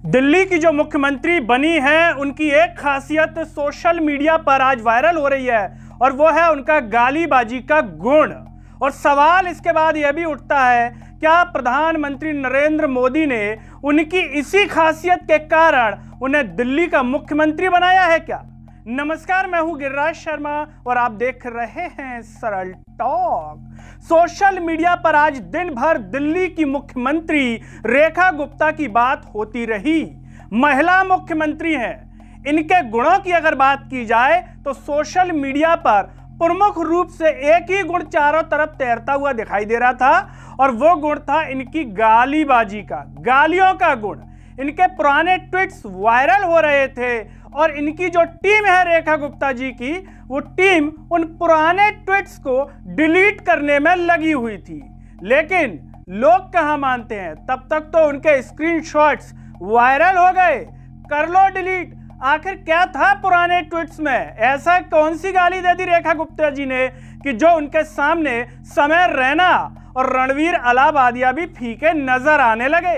दिल्ली की जो मुख्यमंत्री बनी है उनकी एक खासियत सोशल मीडिया पर आज वायरल हो रही है और वो है उनका गालीबाजी का गुण। और सवाल इसके बाद यह भी उठता है, क्या प्रधानमंत्री नरेंद्र मोदी ने उनकी इसी खासियत के कारण उन्हें दिल्ली का मुख्यमंत्री बनाया है क्या? नमस्कार, मैं हूं गिरिराज शर्मा और आप देख रहे हैं सरल टॉक। सोशल मीडिया पर आज दिन भर दिल्ली की मुख्यमंत्री रेखा गुप्ता की बात होती रही। महिला मुख्यमंत्री हैं। इनके गुणों की अगर बात की जाए तो सोशल मीडिया पर प्रमुख रूप से एक ही गुण चारों तरफ तैरता हुआ दिखाई दे रहा था और वो गुण था इनकी गालीबाजी का, गालियों का गुण। इनके पुराने ट्वीट्स वायरल हो रहे थे और इनकी जो टीम है रेखा गुप्ता जी की, वो टीम उन पुराने ट्वीट्स को डिलीट करने में लगी हुई थी। लेकिन लोग कहां मानते हैं, तब तक तो उनके स्क्रीनशॉट्स वायरल हो गए। कर लो डिलीट। आखिर क्या था पुराने ट्वीट्स में? ऐसा कौन सी गाली दे दी रेखा गुप्ता जी ने कि जो उनके सामने समय रैना और रणवीर अलाहाबादिया भी फीके नजर आने लगे?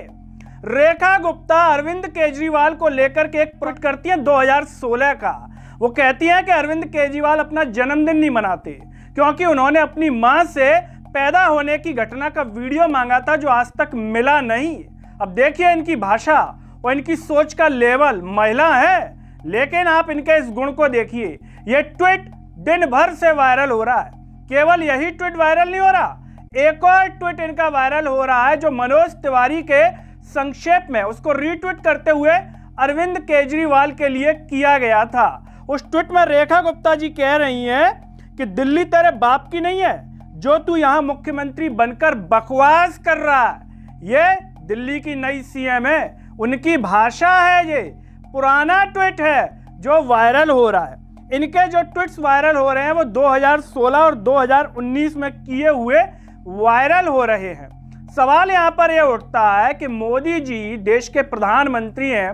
रेखा गुप्ता अरविंद केजरीवाल को लेकर के एक ट्वीट करती हैं 2016 का। वो कहती हैं कि अरविंद केजरीवाल अपना जन्मदिन नहीं मनाते क्योंकि उन्होंने अपनी मां से पैदा होने की घटना का वीडियो मांगा था जो आज तक मिला नहीं। अब देखिए इनकी भाषा और इनकी सोच का लेवल। महिला है लेकिन आप इनके इस गुण को देखिए। ये ट्वीट दिन भर से वायरल हो रहा है। केवल यही ट्वीट वायरल नहीं हो रहा, एक और ट्वीट इनका वायरल हो रहा है जो मनोज तिवारी के संक्षेप में उसको रीट्वीट करते हुए अरविंद केजरीवाल के लिए किया गया था। उस ट्वीट में रेखा गुप्ता जी कह रही हैं कि दिल्ली तेरे बाप की नहीं है जो तू यहां मुख्यमंत्री बनकर बकवास कर रहा है। ये दिल्ली की नई सीएम है, उनकी भाषा है। ये पुराना ट्वीट है जो वायरल हो रहा है। इनके जो ट्वीट्स वायरल हो रहे हैं वो 2016 और 2019 में किए हुए वायरल हो रहे हैं। सवाल यहां पर यह उठता है कि मोदी जी देश के प्रधानमंत्री हैं,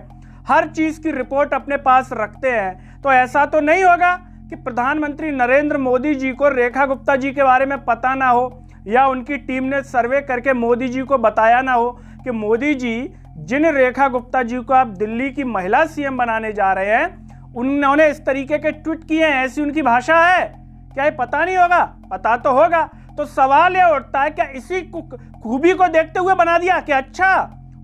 हर चीज की रिपोर्ट अपने पास रखते हैं, तो ऐसा तो नहीं होगा कि प्रधानमंत्री नरेंद्र मोदी जी को रेखा गुप्ता जी के बारे में पता ना हो या उनकी टीम ने सर्वे करके मोदी जी को बताया ना हो कि मोदी जी जिन रेखा गुप्ता जी को आप दिल्ली की महिला सीएम बनाने जा रहे हैं उन्होंने इस तरीके के ट्वीट किए हैं, ऐसी उनकी भाषा है। क्या ये पता नहीं होगा? पता तो होगा। तो सवाल यह उठता है, क्या इसी खूबी को देखते हुए बना दिया कि अच्छा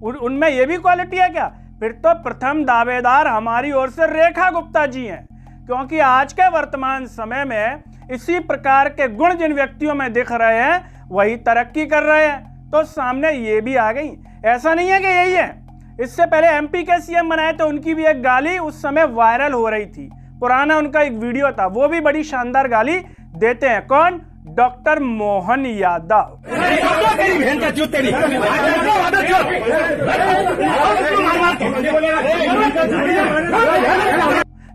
उनमें यह भी क्वालिटी है क्या? फिर तो प्रथम दावेदार हमारी ओर से रेखा गुप्ता जी हैं, क्योंकि आज के वर्तमान समय में इसी प्रकार के गुण जिन व्यक्तियों में दिख रहे हैं वही तरक्की कर रहे हैं। तो सामने ये भी आ गई। ऐसा नहीं है कि यही है। इससे पहले एमपी के सीएम बनाए तो उनकी भी एक गाली उस समय वायरल हो रही थी। पुराना उनका एक वीडियो था, वो भी बड़ी शानदार गाली देते हैं। कौन? डॉक्टर मोहन यादव।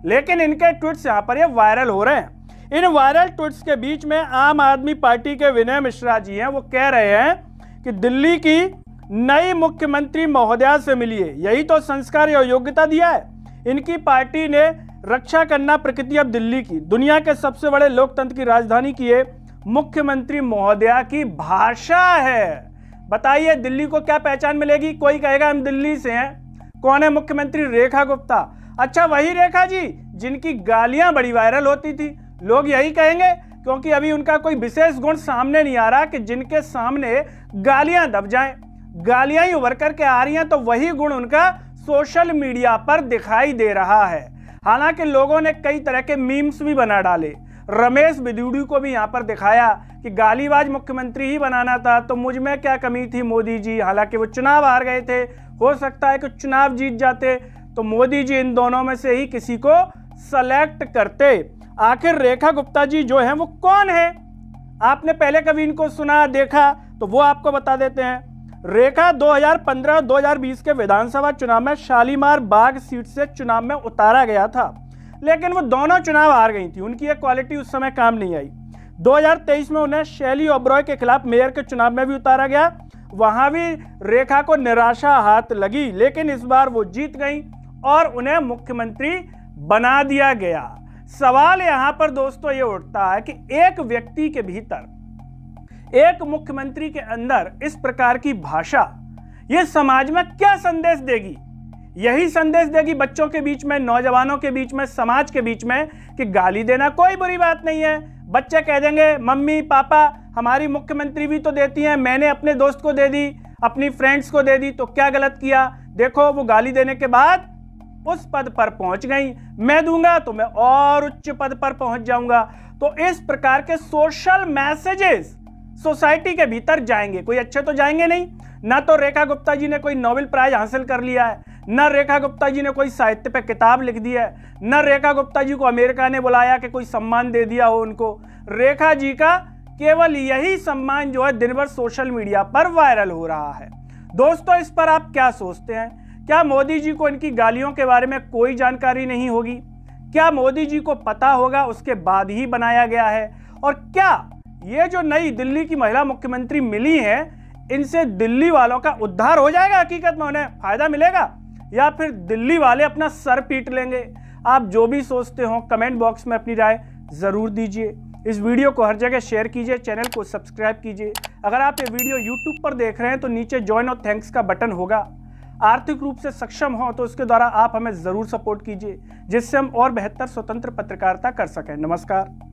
लेकिन इनके ट्वीट्स यहां पर ये वायरल हो रहे हैं। इन वायरल ट्वीट्स के बीच में आम आदमी पार्टी के विनय मिश्रा जी हैं, वो कह रहे हैं कि दिल्ली की नई मुख्यमंत्री महोदया से मिलिए, यही तो संस्कार या योग्यता दिया है। इनकी पार्टी ने रक्षा करना प्रकृति अब दिल्ली की, दुनिया के सबसे बड़े लोकतंत्र की राजधानी की है मुख्यमंत्री महोदया की भाषा है। बताइए दिल्ली को क्या पहचान मिलेगी? कोई कहेगा हम दिल्ली से हैं। कौन है मुख्यमंत्री? रेखा गुप्ता। अच्छा, वही रेखा जी जिनकी गालियां बड़ी वायरल होती थी। लोग यही कहेंगे क्योंकि अभी उनका कोई विशेष गुण सामने नहीं आ रहा कि जिनके सामने गालियां दब जाएं। गालियां ही उभर करके आ रही हैं तो वही गुण उनका सोशल मीडिया पर दिखाई दे रहा है। हालांकि लोगों ने कई तरह के मीम्स भी बना डाले। रमेश बिदूड़ी को भी यहां पर दिखाया कि गालीबाज मुख्यमंत्री ही बनाना था तो मुझ में क्या कमी थी मोदी जी। हालांकि वो चुनाव हार गए थे, हो सकता है कि चुनाव जीत जाते तो मोदी जी इन दोनों में से ही किसी को सेलेक्ट करते। आखिर रेखा गुप्ता जी जो है वो कौन है? आपने पहले कभी इनको सुना देखा तो वो आपको बता देते हैं। रेखा 2015-2020 के विधानसभा चुनाव में शालीमार बाग सीट से चुनाव में उतारा गया था, लेकिन वो दोनों चुनाव हार गई थी। उनकी एक क्वालिटी उस समय काम नहीं आई। 2023 में उन्हें शैली ओबरॉय के खिलाफ मेयर के चुनाव में भी उतारा गया, वहां भी रेखा को निराशा हाथ लगी, लेकिन इस बार वो जीत गई और उन्हें मुख्यमंत्री बना दिया गया। सवाल यहां पर दोस्तों ये उठता है कि एक व्यक्ति के भीतर, एक मुख्यमंत्री के अंदर इस प्रकार की भाषा, ये समाज में क्या संदेश देगी? यही संदेश देगी बच्चों के बीच में, नौजवानों के बीच में, समाज के बीच में कि गाली देना कोई बुरी बात नहीं है। बच्चे कह देंगे मम्मी पापा हमारी मुख्यमंत्री भी तो देती हैं, मैंने अपने दोस्त को दे दी, अपनी फ्रेंड्स को दे दी, तो क्या गलत किया। देखो वो गाली देने के बाद उस पद पर पहुंच गई, मैं दूंगा तो मैं और उच्च पद पर पहुंच जाऊंगा। तो इस प्रकार के सोशल मैसेजेस सोसाइटी के भीतर जाएंगे, कोई अच्छे तो जाएंगे नहीं। ना तो रेखा गुप्ता जी ने कोई नोबेल प्राइज हासिल कर लिया है, न रेखा गुप्ता जी ने कोई साहित्य पे किताब लिख दी है, न रेखा गुप्ता जी को अमेरिका ने बुलाया कि कोई सम्मान दे दिया हो उनको। रेखा जी का केवल यही सम्मान जो है दिन भर सोशल मीडिया पर वायरल हो रहा है। दोस्तों इस पर आप क्या सोचते हैं? क्या मोदी जी को इनकी गालियों के बारे में कोई जानकारी नहीं होगी? क्या मोदी जी को पता होगा उसके बाद ही बनाया गया है? और क्या ये जो नई दिल्ली की महिला मुख्यमंत्री मिली है, इनसे दिल्ली वालों का उद्धार हो जाएगा, हकीकत में उन्हें फायदा मिलेगा, या फिर दिल्ली वाले अपना सर पीट लेंगे? आप जो भी सोचते हो कमेंट बॉक्स में अपनी राय जरूर दीजिए। इस वीडियो को हर जगह शेयर कीजिए, चैनल को सब्सक्राइब कीजिए। अगर आप ये वीडियो YouTube पर देख रहे हैं तो नीचे ज्वाइन और थैंक्स का बटन होगा। आर्थिक रूप से सक्षम हो तो उसके द्वारा आप हमें जरूर सपोर्ट कीजिए, जिससे हम और बेहतर स्वतंत्र पत्रकारिता कर सकें। नमस्कार।